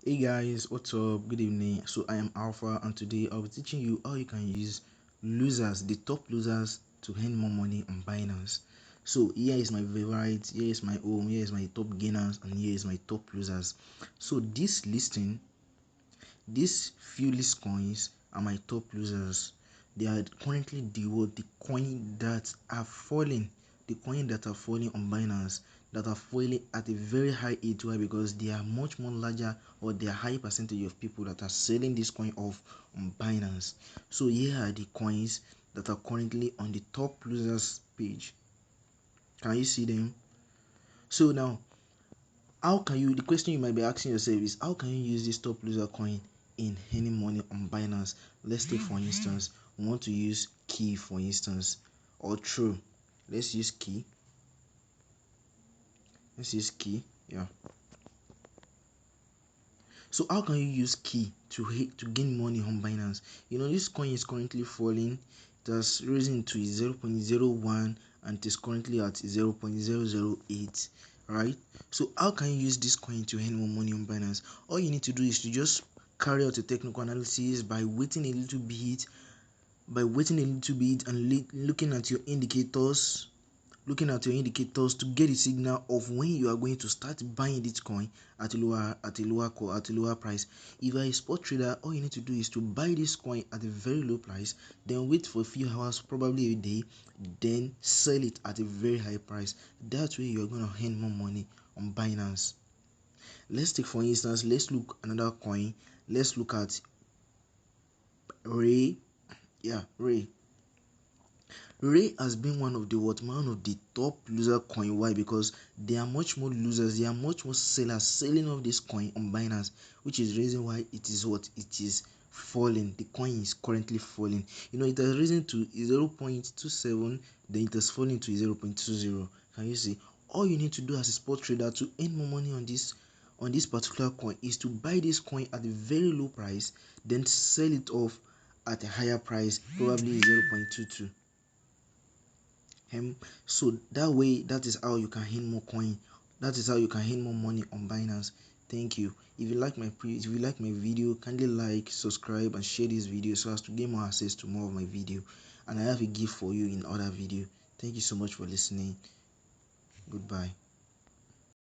Hey guys, what's up? Good evening. So I am Alpha, and today I'll be teaching you how you can use losers, the top losers, to earn more money on Binance. So here is my favorite, here is my home, here is my top gainers, and here is my top losers. So this listing, these few list coins are my top losers. They are currently the coin that are falling, the coin that are falling on Binance, that are falling at a very high ATY because they are much more larger, or there are high percentage of people that are selling this coin off on Binance. So here are the coins that are currently on the top losers page. Can you see them? So now, how can you, the question you might be asking yourself is, how can you use this top loser coin in earning money on Binance? Let's take, for instance, we want to use key, for instance, or true. Let's use key. Yeah. So how can you use key to gain money on Binance? This coin is currently falling. It has risen to 0.01 and it is currently at 0.008. Right? So how can you use this coin to earn more money on Binance? All you need to do is to just carry out a technical analysis by waiting a little bit, and looking at your indicators, to get a signal of when you are going to start buying this coin at a lower price. If you are a spot trader, all you need to do is to buy this coin at a very low price, then wait for a few hours, probably a day, then sell it at a very high price. That way you are going to earn more money on Binance. Let's take, for instance, let's look another coin. Let's look at Ray. Ray. Ray has been one of the top loser coin. Why? Because there are much more losers, there are much more sellers selling off this coin on Binance, which is the reason why it is falling. The coin is currently falling. It has risen to 0.27, then it has fallen to 0.20. Can you see? All you need to do as a spot trader to earn more money on this particular coin is to buy this coin at a very low price, then sell it off at a higher price, probably 0.22. So that way, that is how you can earn more coin. That is how you can earn more money on Binance. Thank you. If you like my video, kindly like, subscribe, and share this video so as to gain more access to more of my video. And I have a gift for you in other video. Thank you so much for listening. Goodbye.